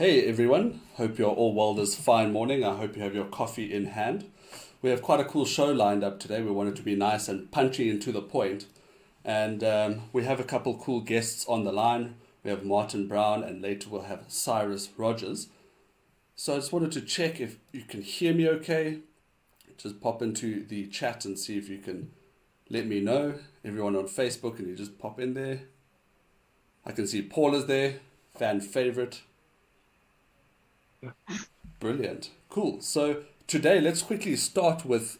Hey everyone, hope you're all well this fine morning. I hope you have your coffee in hand. We have quite a cool show lined up today. We wanted to be nice and punchy and to the point. And we have a couple cool guests on the line. We have Martin Brown and later we'll have Cyrus Rogers. So I just wanted to check if you can hear me okay. Just pop into the chat and see if you can let me know. Everyone on Facebook, and you just pop in there. I can see Paul is there, fan favorite. Brilliant. Cool. So today, let's quickly start with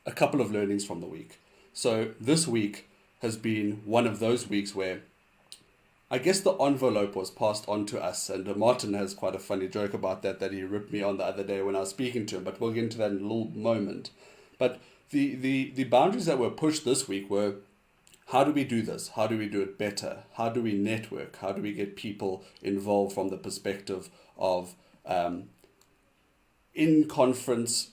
a couple of learnings from the week. So this week has been one of those weeks where I guess the envelope was passed on to us, and Martin has quite a funny joke about that he ripped me on the other day when I was speaking to him, but we'll get into that in a little moment. But the boundaries that were pushed this week were, how do we do this? How do we do it better? How do we network? How do we get people involved from the perspective of in conference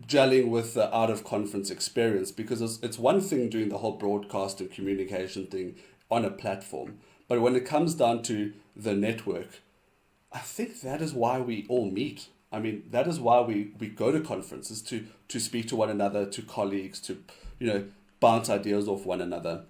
gelling with the out of conference experience? Because it's one thing doing the whole broadcast and communication thing on a platform, but when it comes down to the network, I think that is why we all meet. I mean, that is why we go to conferences, to speak to one another, to colleagues, to bounce ideas off one another.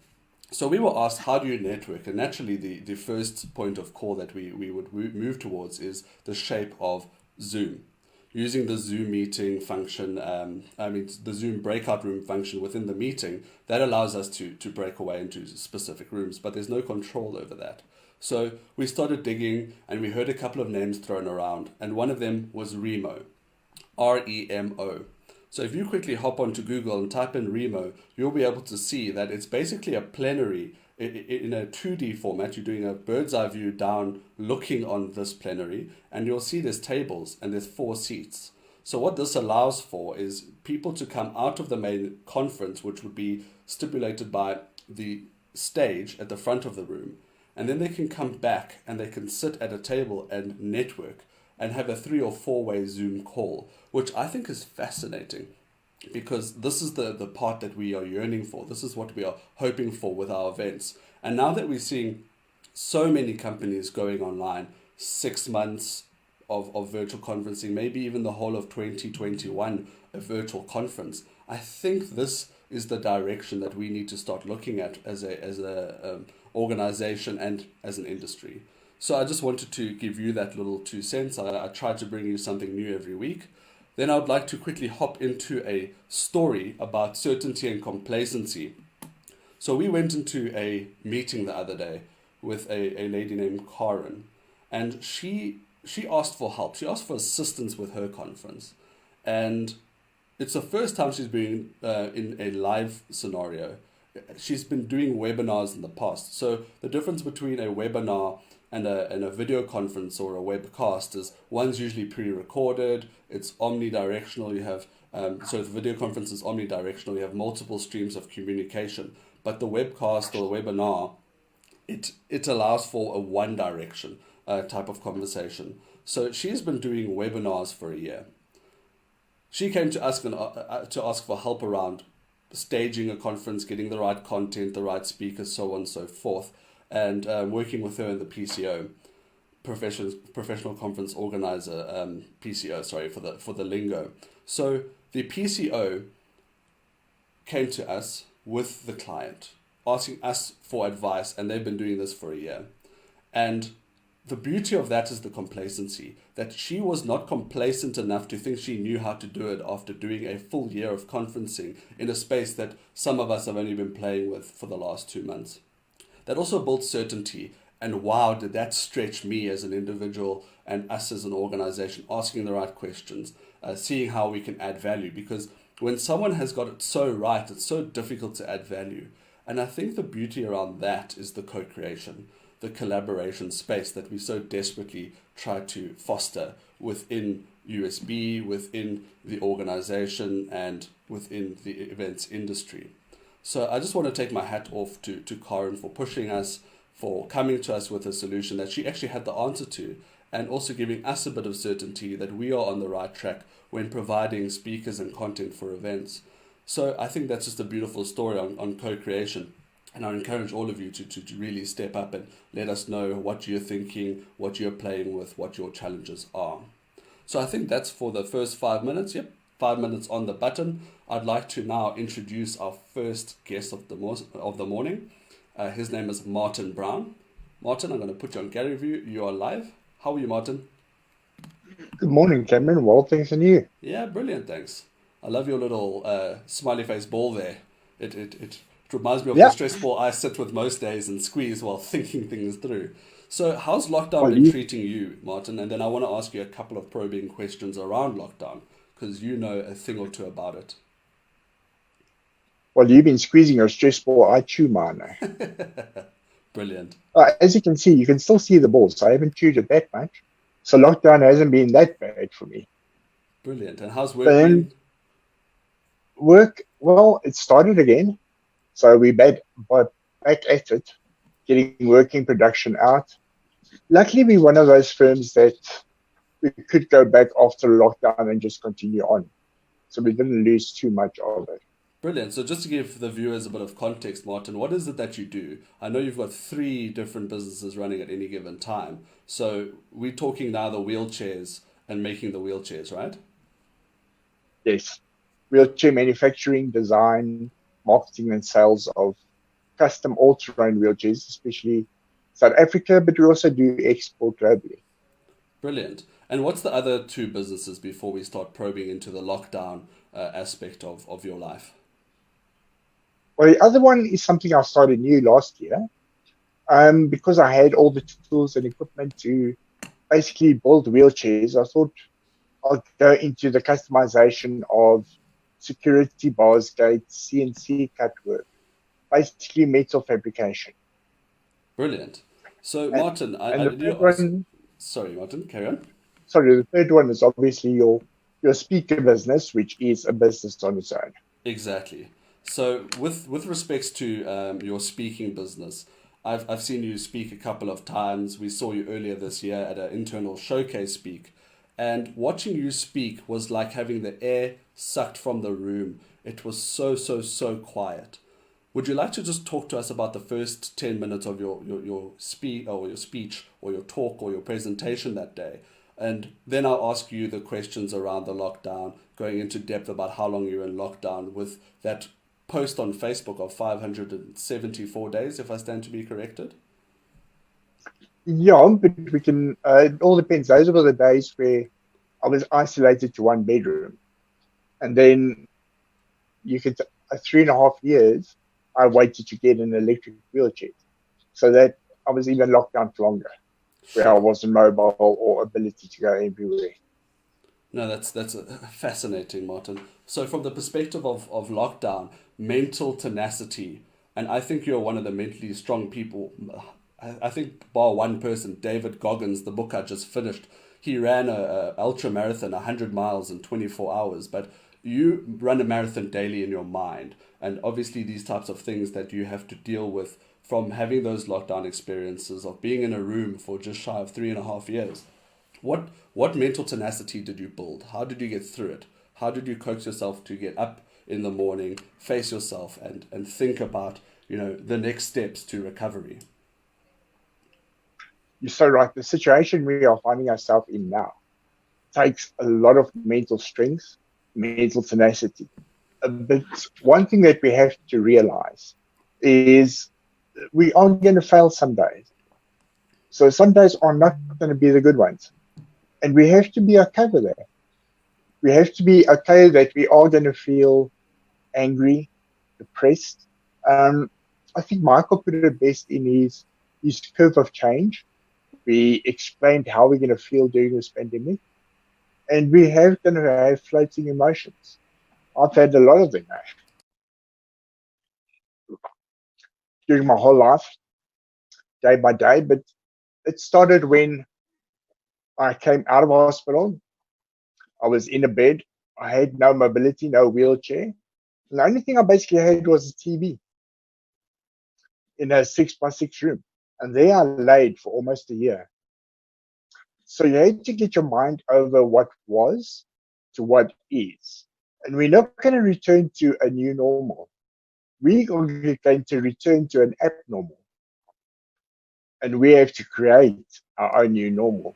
So we were asked, how do you network? And naturally, the first point of call that we would move towards is the shape of Zoom. Using the Zoom meeting function, the Zoom breakout room function within the meeting, that allows us to break away into specific rooms, but there's no control over that. So we started digging and we heard a couple of names thrown around, and one of them was Remo, Remo. So if you quickly hop onto Google and type in Remo, you'll be able to see that it's basically a plenary in a 2D format. You're doing a bird's eye view down looking on this plenary, and you'll see there's tables and there's 4 seats. So what this allows for is people to come out of the main conference, which would be stipulated by the stage at the front of the room, and then they can come back and they can sit at a table and network and have a 3 or 4-way Zoom call, which I think is fascinating, because this is the part that we are yearning for. This is what we are hoping for with our events. And now that we're seeing so many companies going online, 6 months of virtual conferencing, maybe even the whole of 2021, a virtual conference, I think this is the direction that we need to start looking at as a organization and as an industry. So I just wanted to give you that little 2 cents. I try to bring you something new every week. Then I would like to quickly hop into a story about certainty and complacency. So we went into a meeting the other day with a lady named Karen, and she asked for help. She asked for assistance with her conference. And it's the first time she's been in a live scenario. She's been doing webinars in the past. So the difference between a webinar and a video conference or a webcast is one's usually pre-recorded, it's omnidirectional. You have so the video conference is omnidirectional. You have multiple streams of communication, but the webcast or the webinar, it allows for a one direction type of conversation. So she's been doing webinars for a year. She came to us to ask for help around staging a conference, getting the right content, the right speakers, so on and so forth, and working with her in the PCO, professional conference organizer, PCO, sorry for the lingo. So the PCO came to us with the client, asking us for advice, and they've been doing this for a year. And the beauty of that is the complacency, that she was not complacent enough to think she knew how to do it after doing a full year of conferencing in a space that some of us have only been playing with for the last 2 months. That also built certainty, and wow, did that stretch me as an individual and us as an organization, asking the right questions, seeing how we can add value. Because when someone has got it so right, it's so difficult to add value. And I think the beauty around that is the co-creation, the collaboration space that we so desperately try to foster within USB, within the organization, and within the events industry. So I just want to take my hat off to Karen for pushing us, for coming to us with a solution that she actually had the answer to, and also giving us a bit of certainty that we are on the right track when providing speakers and content for events. So I think that's just a beautiful story on co-creation. And I encourage all of you to really step up and let us know what you're thinking, what you're playing with, what your challenges are. So I think that's for the first 5 minutes. Yep, 5 minutes on the button. I'd like to now introduce our first guest of the morning. His name is Martin Brown. Martin, I'm going to put you on gallery view. You are live. How are you, Martin? Good morning, Cameron. Well, thanks and you. Yeah, brilliant. Thanks. I love your little smiley face ball there. It reminds me of the Yeah, stress ball I sit with most days and squeeze while thinking things through. So, how's lockdown well, been you treating you, Martin? And then I want to ask you a couple of probing questions around lockdown because you know a thing or two about it. you've been squeezing your stress ball. I chew mine now. Brilliant. As you can see, you can still see the balls. I haven't chewed it that much, so lockdown hasn't been that bad for me. Brilliant. And how's But work then been? work, well, it started again, so back at it, getting working production out. Luckily, we're one of those firms that we could go back after lockdown and just continue on, so we didn't lose too much of it. Brilliant. So, just to give the viewers a bit of context, Martin, what is it that you do? I know you've got three different businesses running at any given time. So, we're talking now the wheelchairs and making the wheelchairs, right? Yes, wheelchair manufacturing, design, marketing, and sales of custom all-terrain wheelchairs, especially South Africa, but we also do export globally. Brilliant. And what's the other two businesses before we start probing into the lockdown aspect of your life? Well, the other one is something I started new last year, because I had all the tools and equipment to basically build wheelchairs. I thought I'll go into the customization of security bars, gates, CNC cut work, basically metal fabrication. Brilliant. So, And, Martin, and I the do. third one, Sorry, Martin, carry on. sorry, the third one is obviously your speaker business, which is a business on its own. Exactly. So, with respects to your speaking business, I've seen you speak a couple of times. We saw you earlier this year at an internal showcase speak, and watching you speak was like having the air sucked from the room. It was so quiet. Would you like to just talk to us about the first 10 minutes of your speech or your talk or your presentation that day? And then I'll ask you the questions around the lockdown, going into depth about how long you're in lockdown with that post on Facebook of 574 days, if I stand to be corrected. Yeah, but we can. It all depends. Those were the days where I was isolated to one bedroom, and then you could 3.5 years. I waited to get an electric wheelchair, so that I was even locked down for longer, where I Sure. wasn't mobile or ability to go everywhere. No, that's fascinating, Martin. So, from the perspective of lockdown, mental tenacity, and I think you're one of the mentally strong people. I think bar one person, David Goggins, the book I just finished, he ran a ultra marathon, 100 miles in 24 hours. But you run a marathon daily in your mind, and obviously these types of things that you have to deal with from having those lockdown experiences of being in a room for just shy of 3.5 years. What mental tenacity did you build? How did you get through it? How did you coax yourself to get up in the morning, face yourself, and think about the next steps to recovery? You're so right. The situation we are finding ourselves in now takes a lot of mental strength, mental tenacity. But one thing that we have to realize is we are going to fail some days. So some days are not going to be the good ones. And we have to be okay with that. We have to be okay that we are going to feel angry, depressed. Um, I think Michael put it best in his curve of change. We explained how we're going to feel during this pandemic, and we have going to have floating emotions. I've had a lot of them now during my whole life, day by day. But it started when I came out of hospital. I was in a bed. I had no mobility, no wheelchair. The only thing I basically had was a TV in a 6 by 6 room. And there I laid for almost a year. So you had to get your mind over what was to what is. And we're not going to return to a new normal. we are going to return to an abnormal, and we have to create our own new normal.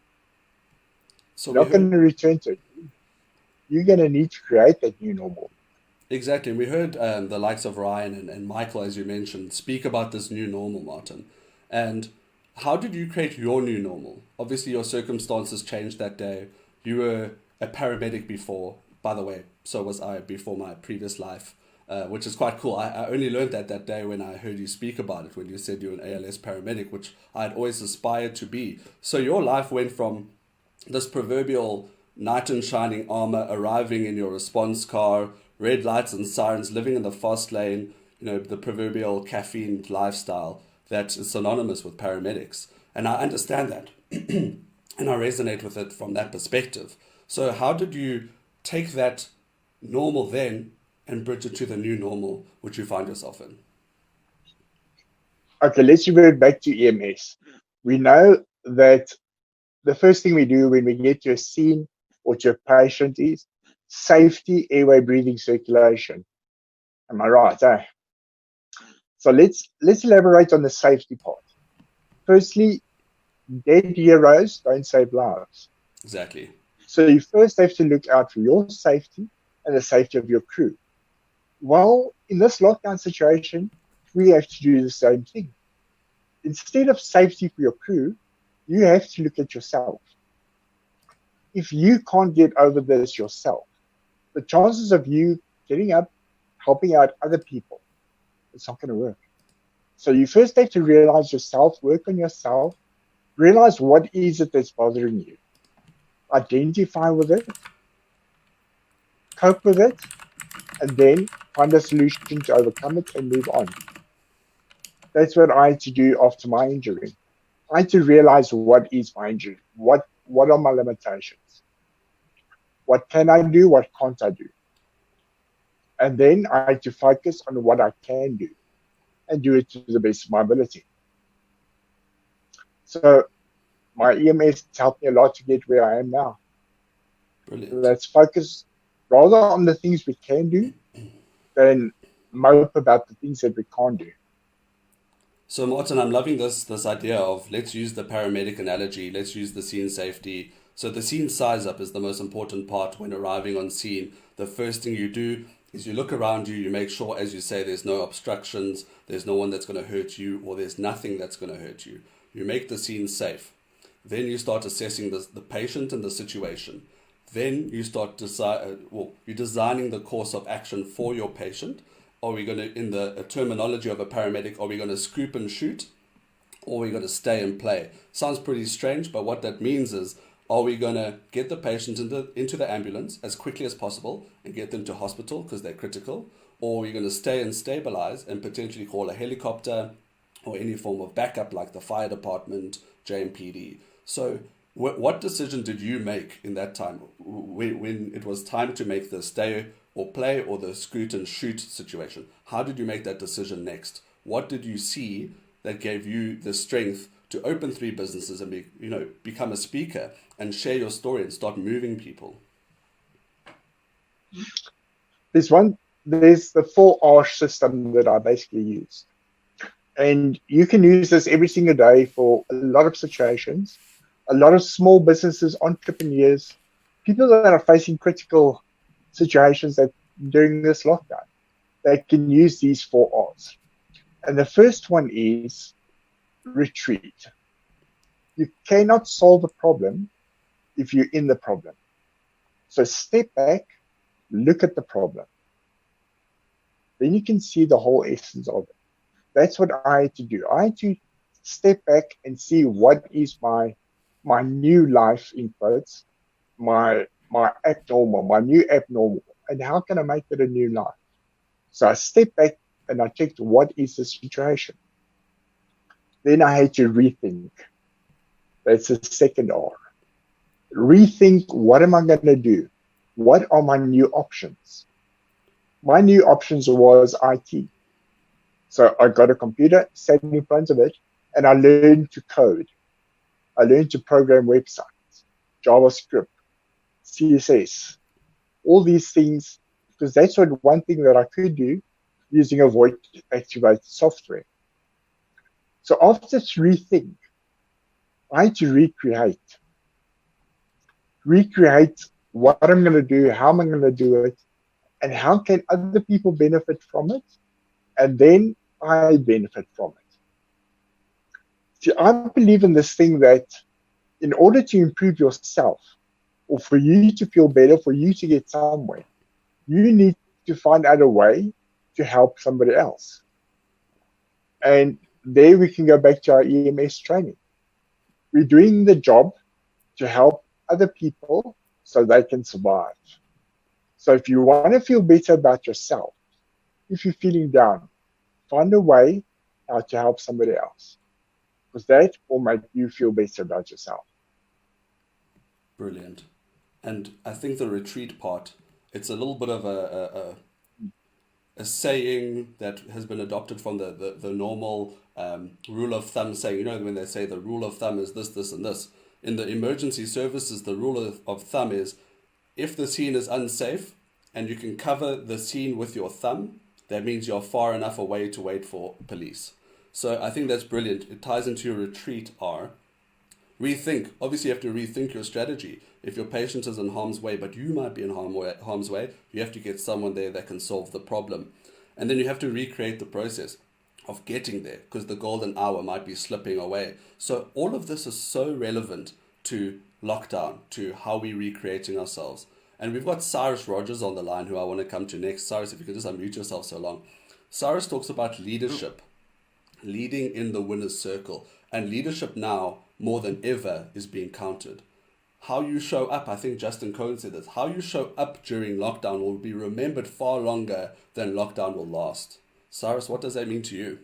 So You're we not going heard to return to it. You're going to need to create that new normal. exactly. We heard the likes of Ryan and Michael, as you mentioned, speak about this new normal, Martin. And how did you create your new normal? Obviously, your circumstances changed that day. You were a paramedic before, by the way. So was I before my previous life, which is quite cool. I only learned that day when I heard you speak about it, when you said you're an ALS paramedic, which I'd always aspired to be. So your life went from this proverbial knight in shining armor arriving in your response car, red lights and sirens, living in the fast lane, the proverbial caffeine lifestyle that is synonymous with paramedics. And I understand that. And I resonate with it from that perspective. So, how did you take that normal then and bridge it to the new normal which you find yourself in? Okay, let's revert back to EMS. We know that the first thing we do when we get to a scene or to a patient is safety, airway, breathing, circulation. Am I right? Eh? So let's elaborate on the safety part. Firstly, dead heroes don't save lives. Exactly. So you first have to look out for your safety and the safety of your crew. Well, in this lockdown situation, we have to do the same thing. Instead of safety for your crew, you have to look at yourself. If you can't get over this yourself, the chances of you getting up, helping out other people, it's not going to work. So you first have to realize yourself, work on yourself, realize what is it that's bothering you, identify with it, cope with it, and then find a solution to overcome it and move on. That's what I had to do after my injury. I had to realize what is my injury, what are my limitations, what can I do, what can't I do, and then I had to focus on what I can do and do it to the best of my ability. So my EMS helped me a lot to get where I am now. Brilliant. Let's focus rather on the things we can do than mope about the things that we can't do. So Martin, I'm loving this idea of let's use the paramedic analogy, let's use the scene safety. So the scene size up is the most important part when arriving on scene. The first thing you do is you look around you, you make sure, as you say, there's no obstructions, there's no one that's going to hurt you, or there's nothing that's going to hurt you. You make the scene safe. Then you start assessing the patient and the situation. Then you start you're designing the course of action for your patient. Are we going to, in the terminology of a paramedic, are we going to scoop and shoot, or are we going to stay and play? Sounds pretty strange, but what that means is, are we going to get the patient into the ambulance as quickly as possible and get them to hospital because they're critical, or are we going to stay and stabilize and potentially call a helicopter or any form of backup like the fire department, JMPD? So what decision did you make in that time when it was time to make the stay or play or the scoot and shoot situation? How did you make that decision next? What did you see that gave you the strength to open 3 businesses and become a speaker and share your story and start moving people? There's the 4R system that I basically use. And you can use this every single day for a lot of situations, a lot of small businesses, entrepreneurs, people that are facing critical situations that during this lockdown, they can use these 4Rs. And the first one is retreat. You cannot solve a problem if you're in the problem. So step back, look at the problem. Then you can see the whole essence of it. That's what I had to do. I had to step back and see what is my new life in quotes, my abnormal, my new abnormal, and how can I make it a new life? So I stepped back and I checked what is the situation. Then I had to rethink. That's the second R. Rethink, what am I going to do? What are my new options? My new options was IT. So I got a computer, sat in front of it, and I learned to code. I learned to program websites, JavaScript, CSS, all these things, because that's one thing that I could do using a voice activated software. So after this rethink, I had to recreate what I'm going to do, how am I going to do it, and how can other people benefit from it, and then I benefit from it. See, I believe in this thing that in order to improve yourself, or for you to feel better, for you to get somewhere, you need to find out a way to help somebody else. And there we can go back to our EMS training. We're doing the job to help other people so they can survive. So if you want to feel better about yourself, if you're feeling down, find a way how to help somebody else, because that will make you feel better about yourself. Brilliant. And I think the retreat part, it's a little bit of a saying that has been adopted from the normal rule of thumb saying, you know, when they say the rule of thumb is this, this, and this. In the emergency services, the rule of thumb is if the scene is unsafe and you can cover the scene with your thumb, that means you're far enough away to wait for police. So I think that's brilliant. It ties into your retreat R. Rethink. Obviously, you have to rethink your strategy. If your patient is in harm's way, but you might be in harm's way, you have to get someone there that can solve the problem. And then you have to recreate the process of getting there because the golden hour might be slipping away. So all of this is so relevant to lockdown, to how we're recreating ourselves. And we've got Cyrus Rogers on the line who I want to come to next. Cyrus, if you could just unmute yourself so long. Cyrus talks about leadership, leading in the winner's circle. And leadership now, more than ever, is being counted. How you show up, I think Justin Cohen said this, how you show up during lockdown will be remembered far longer than lockdown will last. Cyrus, what does that mean to you?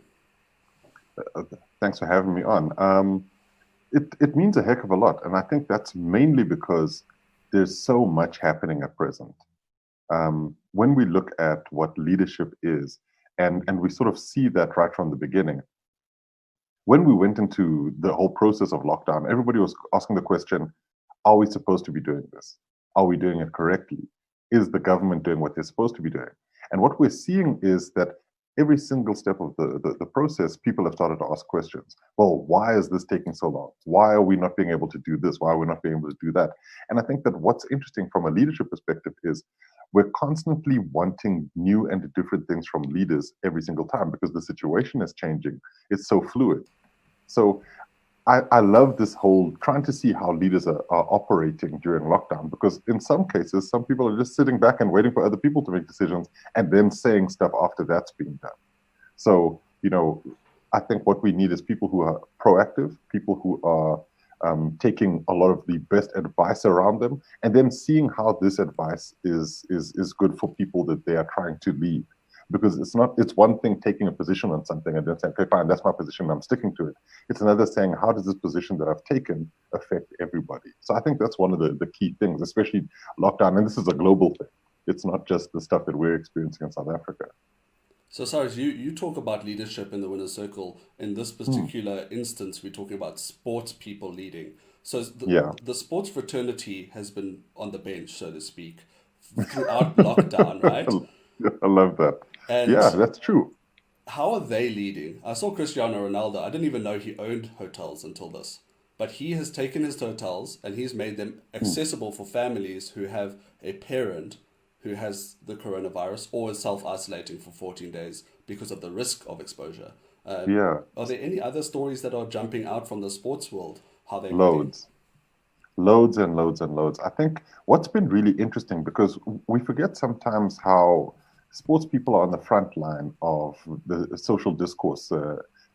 Thanks for having me on. It means a heck of a lot. And I think that's mainly because there's so much happening at present. When we look at what leadership is, and we sort of see that right from the beginning, when we went into the whole process of lockdown, everybody was asking the question, are we supposed to be doing this? Are we doing it correctly? Is the government doing what they're supposed to be doing? And what we're seeing is that every single step of the process, people have started to ask questions. Well, why is this taking so long? Why are we not being able to do this? Why are we not being able to do that? And I think that what's interesting from a leadership perspective is we're constantly wanting new and different things from leaders every single time because the situation is changing. It's so fluid. So I love this whole trying to see how leaders are operating during lockdown, because in some cases, some people are just sitting back and waiting for other people to make decisions and then saying stuff after that's being done. So, you know, I think what we need is people who are proactive, people who are taking a lot of the best advice around them, and then seeing how this advice is good for people that they are trying to lead. Because it's one thing taking a position on something and then saying, okay, fine, that's my position, I'm sticking to it. It's another saying, how does this position that I've taken affect everybody? So I think that's one of the key things, especially lockdown. And this is a global thing. It's not just the stuff that we're experiencing in South Africa. So, Cyrus, you talk about leadership in the winner's circle. In this particular instance, we're talking about sports people leading. So the sports fraternity has been on the bench, so to speak, throughout lockdown, right? I love that. And yeah, that's true. How are they leading? I saw Cristiano Ronaldo. I didn't even know he owned hotels until this. But he has taken his hotels and he's made them accessible for families who have a parent who has the coronavirus or is self-isolating for 14 days because of the risk of exposure. Are there any other stories that are jumping out from the sports world? How they Loads and loads and loads. I think what's been really interesting, because we forget sometimes how sports people are on the front line of the social discourse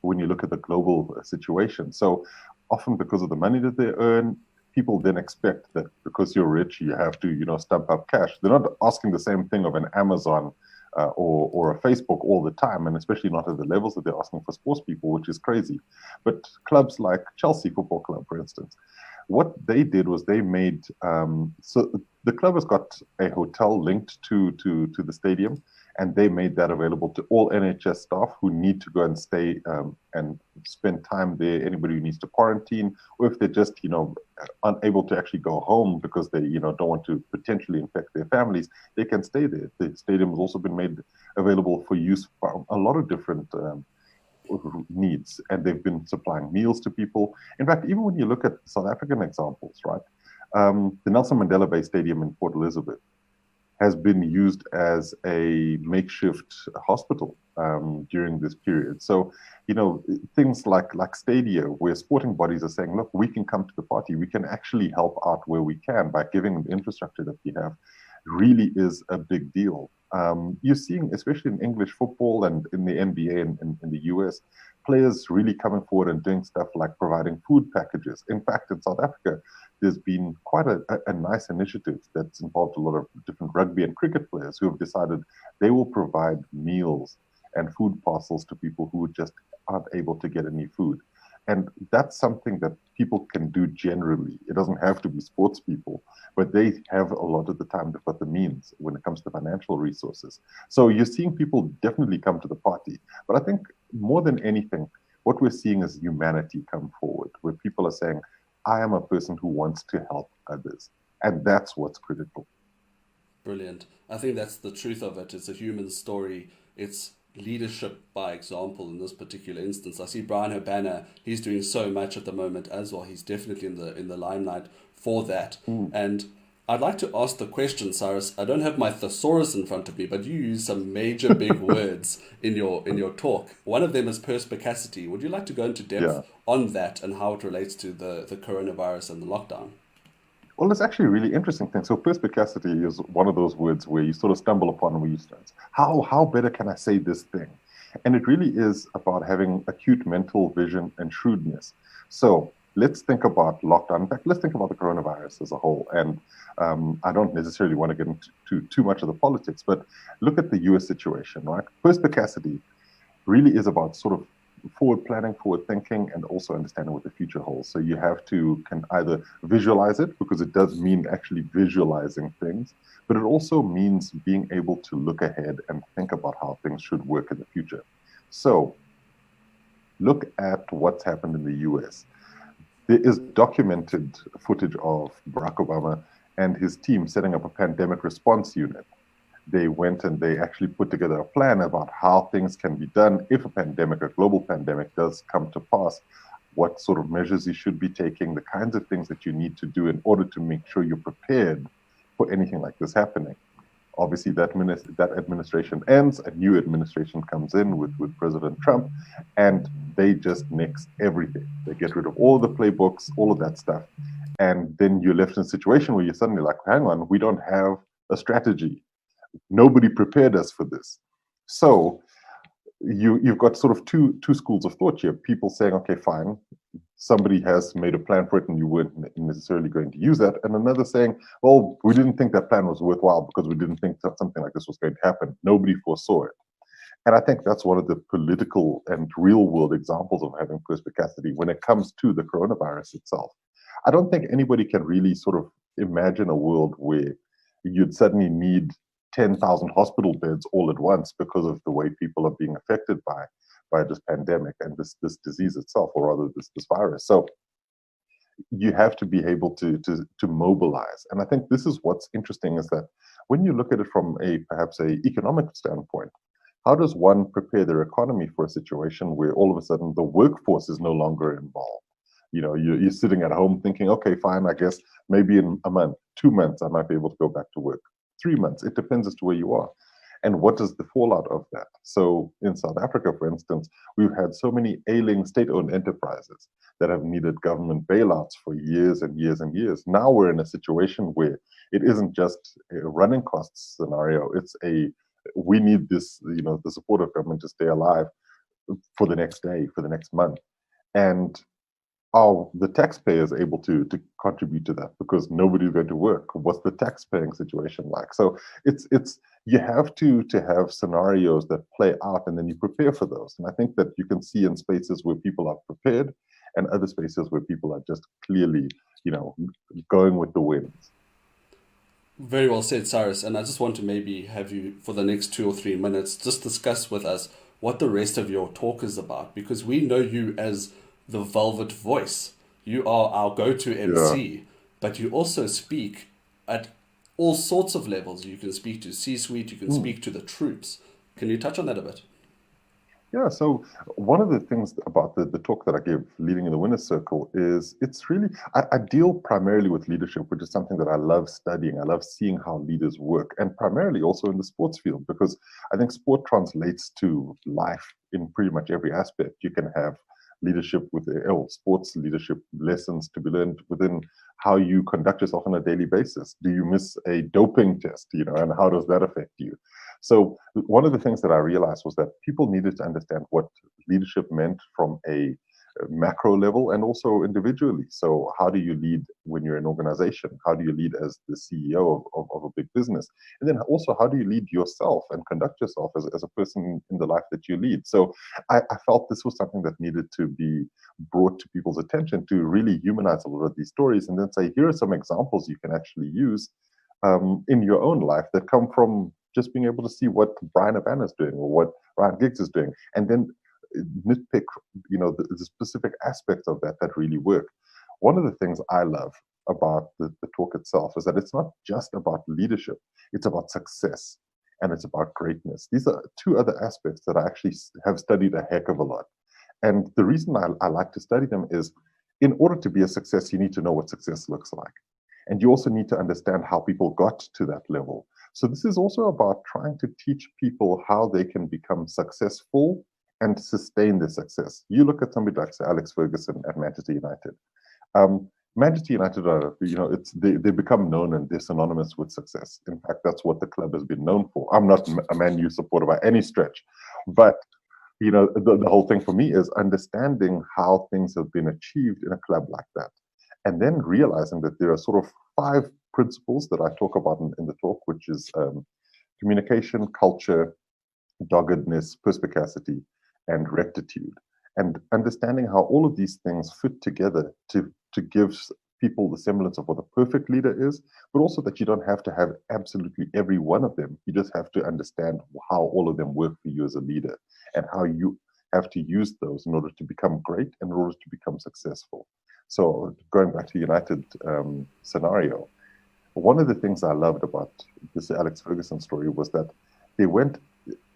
when you look at the global situation. So often because of the money that they earn, people then expect that because you're rich, you have to, stump up cash. They're not asking the same thing of an Amazon or a Facebook all the time, and especially not at the levels that they're asking for sports people, which is crazy. But clubs like Chelsea Football Club, for instance, what they did was they made so the club has got a hotel linked to the stadium, and they made that available to all NHS staff who need to go and stay and spend time there. Anybody who needs to quarantine, or if they're just unable to actually go home because they don't want to potentially infect their families, they can stay there. The stadium has also been made available for use for a lot of different needs, and they've been supplying meals to people. In fact, even when you look at South African examples, right, the Nelson Mandela Bay Stadium in Port Elizabeth has been used as a makeshift hospital during this period. So, things like Stadia, where sporting bodies are saying, look, we can come to the party, we can actually help out where we can by giving them the infrastructure that we have, really is a big deal. You're seeing, especially in English football and in the NBA and in the US, players really coming forward and doing stuff like providing food packages. In fact, in South Africa, there's been quite a nice initiative that's involved a lot of different rugby and cricket players who have decided they will provide meals and food parcels to people who just aren't able to get any food. And that's something that people can do generally. It doesn't have to be sports people, but they have a lot of the time, they've got the means when it comes to financial resources. So you're seeing people definitely come to the party. But I think more than anything, what we're seeing is humanity come forward, where people are saying, I am a person who wants to help others. And that's what's critical. Brilliant. I think that's the truth of it. It's a human story. It's leadership by example in this particular instance. I see Brian Habana, he's doing so much at the moment as well. He's definitely in the limelight for that. And I'd like to ask the question, Cyrus. I don't have my thesaurus in front of me, but you use some major big words in your talk. One of them is perspicacity. Would you like to go into depth on that and how it relates to the coronavirus and the lockdown? Well, it's actually a really interesting thing. So perspicacity is one of those words where you sort of stumble upon where you start. How better can I say this thing? And it really is about having acute mental vision and shrewdness. So let's think about lockdown. In fact, let's think about the coronavirus as a whole. And I don't necessarily want to get into too much of the politics, but look at the US situation, right? Perspicacity really is about sort of forward planning, forward thinking, and also understanding what the future holds. So you have to can either visualize it, because it does mean actually visualizing things, but it also means being able to look ahead and think about how things should work in the future. So look at what's happened in the US. There is documented footage of Barack Obama and his team setting up a pandemic response unit. They went and they actually put together a plan about how things can be done if a global pandemic does come to pass, what sort of measures you should be taking, the kinds of things that you need to do in order to make sure you're prepared for anything like this happening. Obviously, that administration ends, a new administration comes in with President Trump, and they just nix everything. They get rid of all of the playbooks, all of that stuff. And then you're left in a situation where you're suddenly like, hang on, we don't have a strategy. Nobody prepared us for this. So you've got sort of two schools of thought here. People saying, okay, fine, somebody has made a plan for it and you weren't necessarily going to use that. And another saying, well, we didn't think that plan was worthwhile because we didn't think that something like this was going to happen. Nobody foresaw it. And I think that's one of the political and real world examples of having perspicacity when it comes to the coronavirus itself. I don't think anybody can really sort of imagine a world where you'd suddenly need 10,000 hospital beds all at once because of the way people are being affected by this pandemic and this disease itself, or rather this virus. So you have to be able to mobilize. And I think this is what's interesting, is that when you look at it from perhaps a economic standpoint, how does one prepare their economy for a situation where all of a sudden the workforce is no longer involved? You're sitting at home thinking, okay, fine, I guess maybe in a month, 2 months, I might be able to go back to work. 3 months, it depends as to where you are. And what is the fallout of that? So in South Africa, for instance, we've had so many ailing state-owned enterprises that have needed government bailouts for years and years and years. Now we're in a situation where it isn't just a running costs scenario, it's we need this, the support of government to stay alive for the next day, for the next month. And are the taxpayers able to contribute to that? Because nobody's going to work. What's the tax-paying situation like? So it's you have to have scenarios that play out, and then you prepare for those. And I think that you can see in spaces where people are prepared, and other spaces where people are just clearly, going with the winds. Very well said, Cyrus. And I just want to maybe have you, for the next 2 or 3 minutes, just discuss with us what the rest of your talk is about, because we know you as the Velvet Voice. You are our go to Yeah. MC, but you also speak at all sorts of levels. You can speak to C suite, you can Hmm. speak to the troops. Can you touch on that a bit? Yeah, so one of the things about the talk that I give, Leading in the Winner's Circle, is it's really, I deal primarily with leadership, which is something that I love studying. I love seeing how leaders work, and primarily also in the sports field, because I think sport translates to life in pretty much every aspect. You can have leadership with sports leadership lessons to be learned within how you conduct yourself on a daily basis. Do you miss a doping test, and how does that affect you? So one of the things that I realized was that people needed to understand what leadership meant from a macro level and also individually. So how do you lead when you're an organization? How do you lead as the CEO of a big business? And then also, how do you lead yourself and conduct yourself as a person in the life that you lead? So I felt this was something that needed to be brought to people's attention, to really humanize a lot of these stories and then say, here are some examples you can actually use in your own life that come from just being able to see what Brian Abana is doing or what Ryan Giggs is doing, and then nitpick, the specific aspects of that really work. One of the things I love about the talk itself is that it's not just about leadership; it's about success and it's about greatness. These are two other aspects that I actually have studied a heck of a lot. And the reason I like to study them is in order to be a success, you need to know what success looks like. And you also need to understand how people got to that level. So this is also about trying to teach people how they can become successful and sustain their success. You look at somebody like Alex Ferguson at Manchester United. Um, Manchester United are, they become known and they're synonymous with success. In fact, that's what the club has been known for. I'm not a Man U supporter by any stretch, but the whole thing for me is understanding how things have been achieved in a club like that. And then realizing that there are sort of 5 principles that I talk about in the talk, which is communication, culture, doggedness, perspicacity, and rectitude. And understanding how all of these things fit together to give people the semblance of what a perfect leader is, but also that you don't have to have absolutely every one of them. You just have to understand how all of them work for you as a leader and how you have to use those in order to become great and in order to become successful. So going back to United scenario, one of the things I loved about this Alex Ferguson story was that they went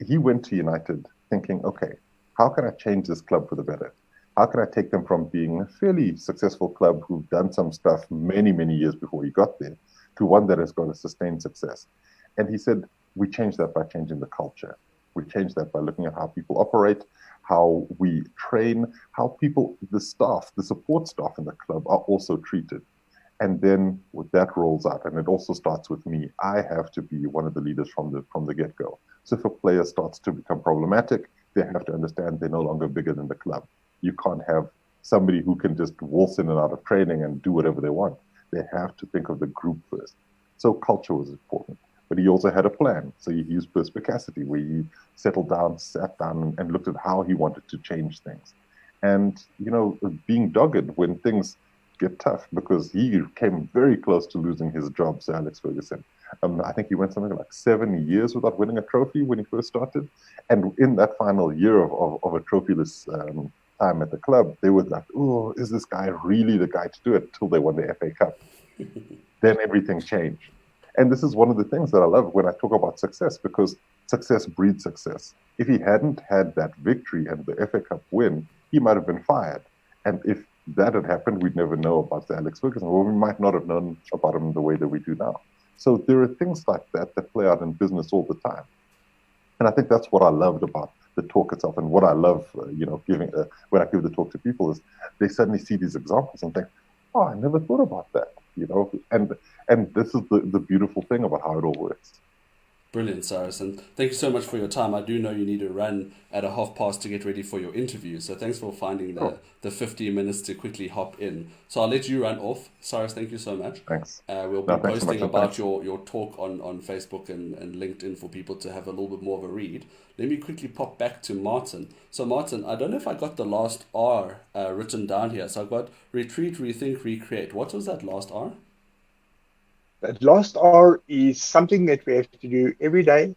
he went to United thinking, okay, how can I change this club for the better? How can I take them from being a fairly successful club who've done some stuff many, many years before he got there to one that has got a sustained success? And he said, we change that by changing the culture. We change that by looking at how people operate, how we train, how people, the staff, the support staff in the club are also treated. And then with that rolls out, and it also starts with me. I have to be one of the leaders from the get go. So if a player starts to become problematic, they have to understand they're no longer bigger than the club. You can't have somebody who can just waltz in and out of training and do whatever they want. They have to think of the group first. So culture was important, but he also had a plan. So he used perspicacity, where he settled down, sat down, and looked at how he wanted to change things. And being dogged when things get tough, because he came very close to losing his job, Sir Alex Ferguson. I think he went something like 7 years without winning a trophy when he first started. And in that final year of a trophyless time at the club, they were like, oh, is this guy really the guy to do it? Till they won the FA Cup. Then everything changed. And this is one of the things that I love when I talk about success, because success breeds success. If he hadn't had that victory and the FA Cup win, he might have been fired. And if that had happened, we'd never know about the Alex Ferguson, or we might not have known about him the way that we do now. So there are things like that play out in business all the time. And I think that's what I loved about the talk itself, and what I love, giving when I give the talk to people is they suddenly see these examples and think, oh, I never thought about that, and this is the beautiful thing about how it all works. Brilliant, Cyrus, and thank you so much for your time. I do know you need to run at 1:30 to get ready for your interview, so thanks for finding Sure. the 15 minutes to quickly hop in. So I'll let you run off. Cyrus, thank you so much. Thanks. We'll be No, thanks so posting much. And about thanks. your talk on Facebook and LinkedIn for people to have a little bit more of a read. Let me quickly pop back to Martin. So Martin, I don't know if I got the last R written down here. So I've got retreat, rethink, recreate. What was that last R? That last R is something that we have to do every day,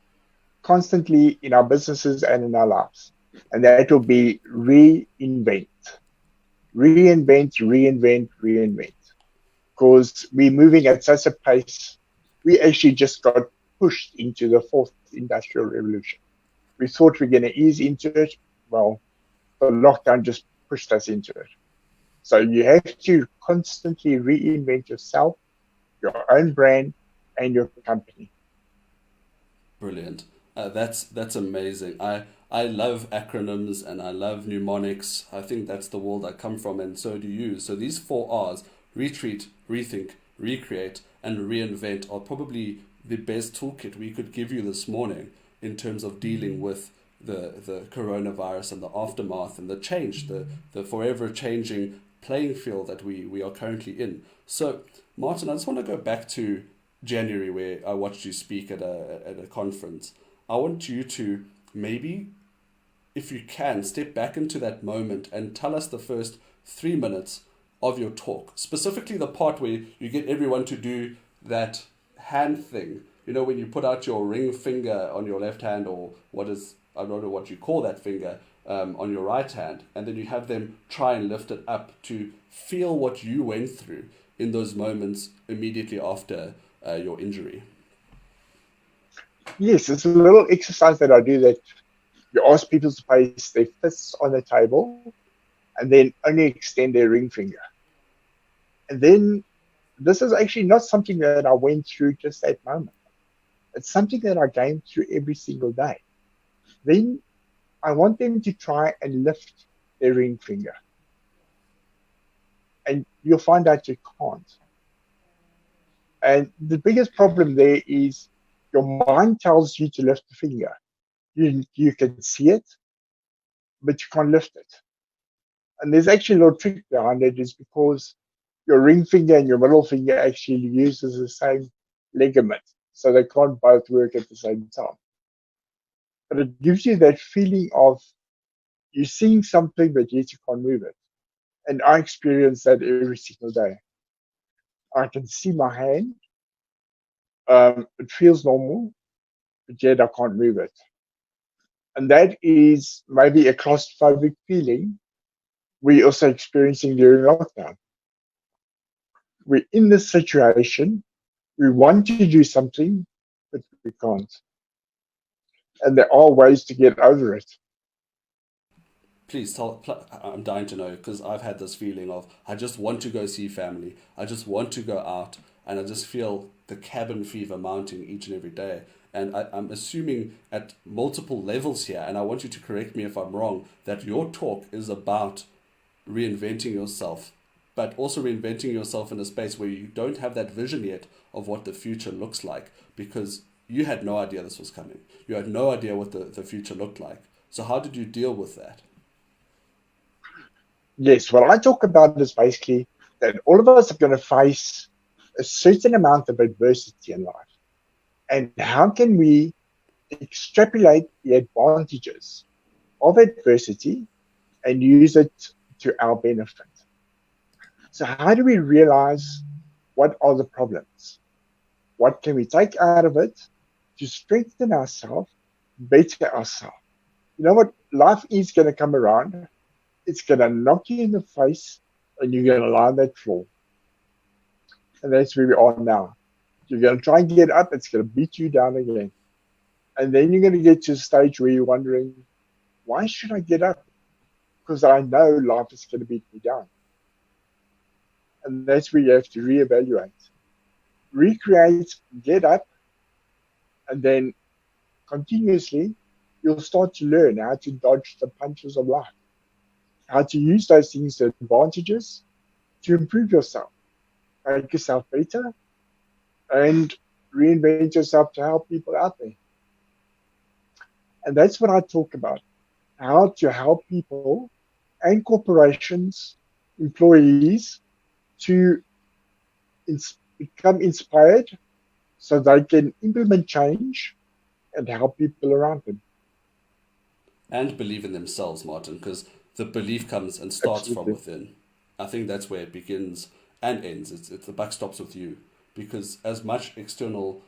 constantly in our businesses and in our lives. And that will be reinvent. Reinvent, reinvent, reinvent. Because we're moving at such a pace. We actually just got pushed into the fourth industrial revolution. We thought we're going to ease into it. Well, the lockdown just pushed us into it. So you have to constantly reinvent yourself, your own brand, and your company. Brilliant. That's amazing. I love acronyms and I love mnemonics. I think that's the world I come from, and so do you. So these four R's: retreat, rethink, recreate, and reinvent are probably the best toolkit we could give you this morning in terms of dealing with the coronavirus and the aftermath and the change, the forever changing playing field that we are currently in. So, Martin, I just want to go back to January where I watched you speak at a conference. I want you to maybe, if you can, step back into that moment and tell us the first 3 minutes of your talk, specifically the part where you get everyone to do that hand thing. You know, when you put out your ring finger on your left hand, or what is, I don't know what you call that finger, on your right hand, and then you have them try and lift it up to feel what you went through in those moments immediately after your injury. Yes, it's a little exercise that I do that you ask people to place their fists on the table and then only extend their ring finger. And then this is actually not something that I went through just that moment. It's something that I gain through every single day. Then I want them to try and lift their ring finger. And you'll find out you can't. And the biggest problem there is your mind tells you to lift the finger. You can see it, but you can't lift it. And there's actually a little trick behind it, is because your ring finger and your middle finger actually uses the same ligament. So they can't both work at the same time. But it gives you that feeling of you're seeing something, but yet you can't move it. And I experience that every single day. I can see my hand. It feels normal, but yet I can't move it. And that is maybe a claustrophobic feeling we're also experiencing during lockdown. We're in this situation, we want to do something, but we can't. And there are ways to get over it. Please tell. I'm dying to know because I've had this feeling of I just want to go see family. I just want to go out, and I just feel the cabin fever mounting each and every day. And I'm assuming at multiple levels here, and I want you to correct me if I'm wrong, that your talk is about reinventing yourself, but also reinventing yourself in a space where you don't have that vision yet of what the future looks like because you had no idea this was coming. You had no idea what the future looked like. So how did you deal with that? Yes, what I talk about is basically that all of us are going to face a certain amount of adversity in life. And how can we extrapolate the advantages of adversity and use it to our benefit? So, how do we realize what are the problems? What can we take out of it to strengthen ourselves, better ourselves? You know what? Life is going to come around. It's going to knock you in the face and you're going to lie on that floor. And that's where we are now. You're going to try and get up, it's going to beat you down again. And then you're going to get to a stage where you're wondering, why should I get up? Because I know life is going to beat me down. And that's where you have to reevaluate, recreate, get up, and then continuously you'll start to learn how to dodge the punches of life, how to use those things, the advantages, to improve yourself, make yourself better, and reinvent yourself to help people out there. And that's what I talk about, how to help people and corporations, employees, to become inspired so they can implement change and help people around them. And believe in themselves, Martin, because the belief comes and starts from Absolutely. within. I think that's where it begins and ends. It's the buck stops with you. because as much external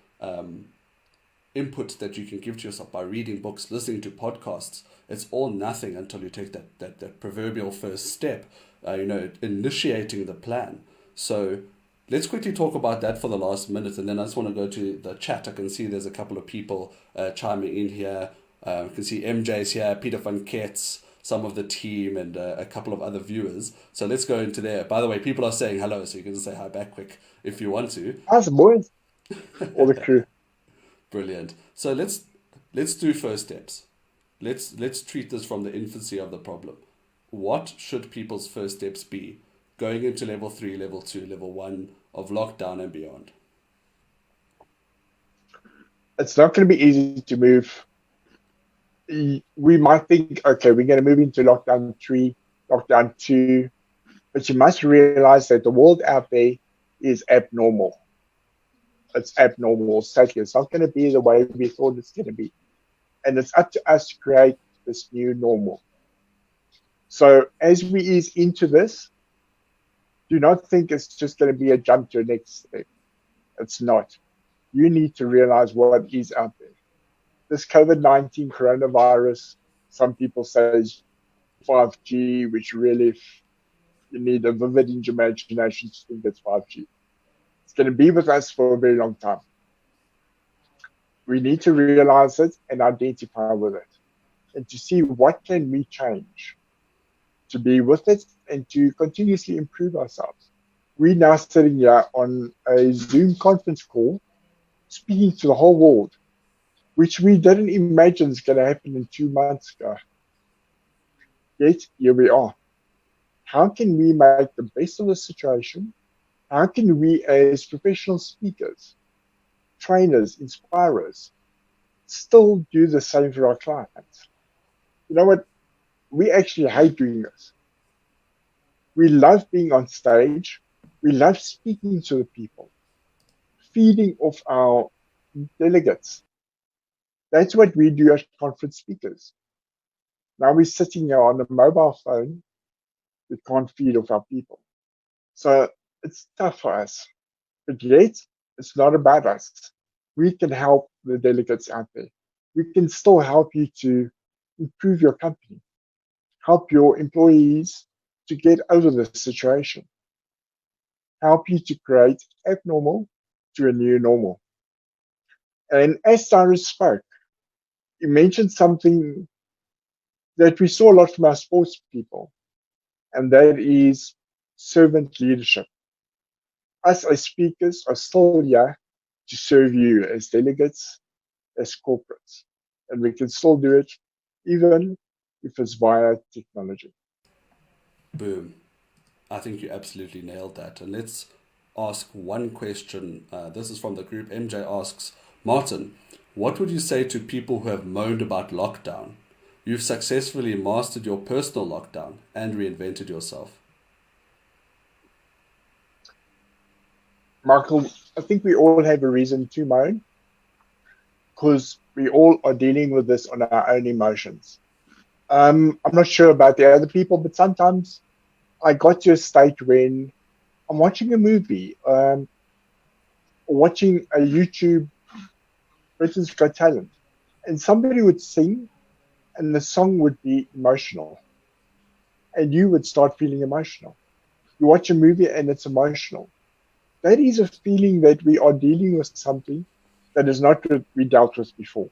input that you can give to yourself by reading books, listening to podcasts, it's all nothing until you take that proverbial first step, initiating the plan. So let's quickly talk about that for the last minute, and then I just want to go to the chat. I can see there's a couple of people chiming in here. You can see MJ's here, Peter van Ketz, some of the team, and a couple of other viewers. So let's go into there. By the way, people are saying hello, so you can say hi back quick if you want to. Us boys, all the crew. Brilliant. So let's do first steps. Let's treat this from the infancy of the problem. What should people's first steps be going into level 3, level 2, level 1 of lockdown and beyond? It's not going to be easy to move. We might think, okay, we're going to move into lockdown 3, lockdown 2, but you must realize that the world out there is abnormal. It's abnormal. Sadly, it's not going to be the way we thought it's going to be. And it's up to us to create this new normal. So as we ease into this, do not think it's just going to be a jump to the next step. It's not. You need to realize what is out there. This COVID-19 coronavirus, some people say is 5G, which really you need a vivid imagination to think it's 5G. It's going to be with us for a very long time. We need to realize it and identify with it, and to see what can we change to be with it and to continuously improve ourselves. We're now sitting here on a Zoom conference call, speaking to the whole world, which we didn't imagine is going to happen in 2 months ago. Yet, here we are. How can we make the best of the situation? How can we, as professional speakers, trainers, inspirers, still do the same for our clients? You know what? We actually hate doing this. We love being on stage. We love speaking to the people, feeding off our delegates. That's what we do as conference speakers. Now we're sitting here on a mobile phone. We can't feed off our people. So it's tough for us. But yet, it's not about us. We can help the delegates out there. We can still help you to improve your company, help your employees to get over the situation, help you to create abnormal to a new normal. And as Cyrus spoke, he mentioned something that we saw a lot from our sports people, and that is servant leadership. Us as speakers are still here to serve you as delegates, as corporates, and we can still do it even if it's via technology. Boom. I think you absolutely nailed that. And let's ask one question. This is from the group. MJ asks, Martin, what would you say to people who have moaned about lockdown? You've successfully mastered your personal lockdown and reinvented yourself. Michael, I think we all have a reason to moan because we all are dealing with this on our own emotions. I'm not sure about the other people, but sometimes I got to a state when I'm watching a movie, watching a YouTube Britain's Got Talent, and somebody would sing and the song would be emotional, and you would start feeling emotional. You watch a movie and it's emotional. That is a feeling that we are dealing with something that is not what we dealt with before.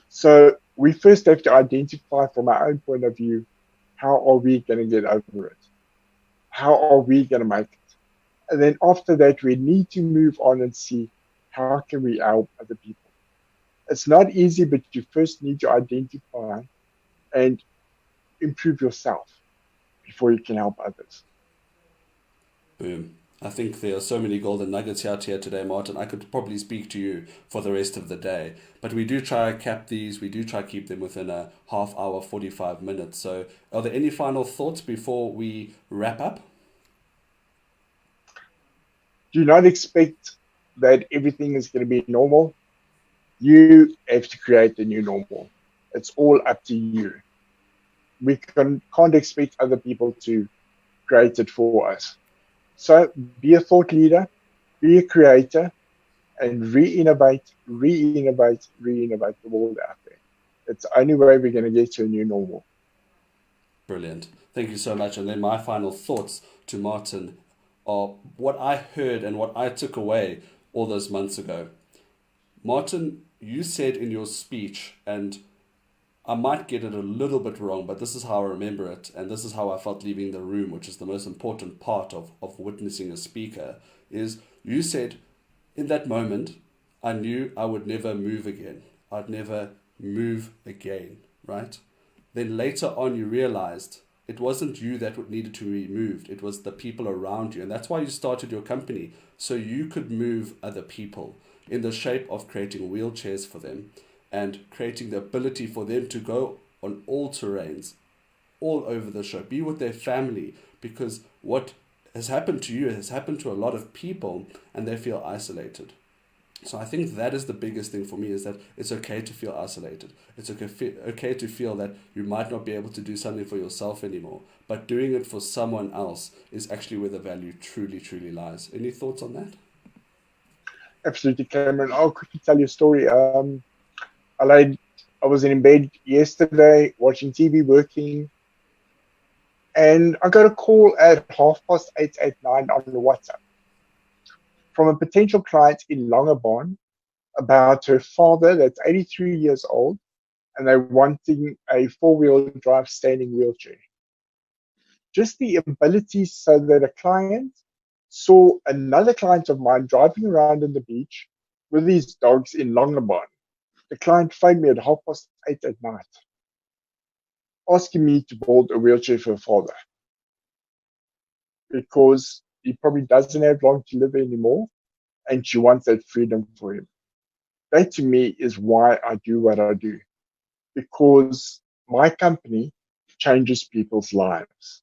So we first have to identify from our own point of view, how are we going to get over it? How are we going to make it? And then after that, we need to move on and see how can we help other people. It's not easy, but you first need to identify and improve yourself before you can help others. Boom. I think there are so many golden nuggets out here today, Martin. I could probably speak to you for the rest of the day. But we do try to cap these. We do try to keep them within a half hour, 45 minutes. So are there any final thoughts before we wrap up? Do not expect that everything is going to be normal. You have to create the new normal. It's all up to you. We can't expect other people to create it for us. So be a thought leader, be a creator, and re-innovate the world out there. It's the only way we're going to get to a new normal. Brilliant. Thank you so much. And then my final thoughts to Martin are what I heard and what I took away all those months ago. Martin, you said in your speech, and I might get it a little bit wrong, but this is how I remember it, and this is how I felt leaving the room, which is the most important part of witnessing a speaker, is you said, in that moment, I knew I would never move again. I'd never move again, right? Then later on, you realized it wasn't you that needed to be moved. It was the people around you. And that's why you started your company, so you could move other people in the shape of creating wheelchairs for them and creating the ability for them to go on all terrains, all over the show, be with their family, because what has happened to you has happened to a lot of people and they feel isolated. So I think that is the biggest thing for me, is that it's okay to feel isolated. It's okay to feel that you might not be able to do something for yourself anymore, but doing it for someone else is actually where the value truly, truly lies. Any thoughts on that? Absolutely, Cameron. I'll quickly tell you a story. I was in bed yesterday watching TV, working, and I got a call at 8:30 at night on the WhatsApp from a potential client in Longabon about her father that's 83 years old, and they're wanting a four-wheel drive standing wheelchair. Just the ability so that a client saw another client of mine driving around on the beach with these dogs in Longabon. The client phoned me at 8:30 at night, asking me to build a wheelchair for her father because he probably doesn't have long to live anymore, and she wants that freedom for him. That to me is why I do what I do, because my company changes people's lives.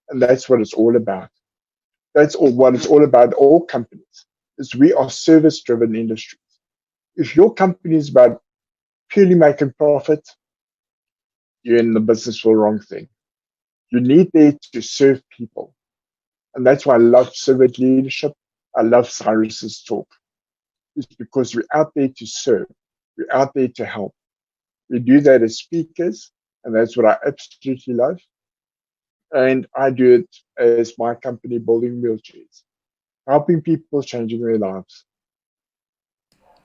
And that's what it's all about. That's all what it's all about. All companies is we are service-driven industries. If your company is about purely making profit, you're in the business for the wrong thing. You need there to serve people. And that's why I love servant leadership. I love Cyrus's talk. It's because we're out there to serve. We're out there to help. We do that as speakers, and that's what I absolutely love. And I do it as my company, Building Wheelchairs, helping people, changing their lives.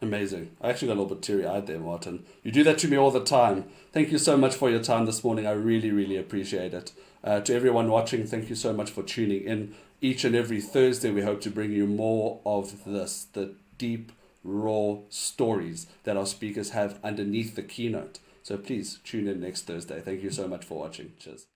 Amazing. I actually got a little bit teary-eyed there, Martin. You do that to me all the time. Thank you so much for your time this morning. I really, really appreciate it. To everyone watching, thank you so much for tuning in. Each and every Thursday, we hope to bring you more of this, the deep, raw stories that our speakers have underneath the keynote. So please tune in next Thursday. Thank you so much for watching. Cheers.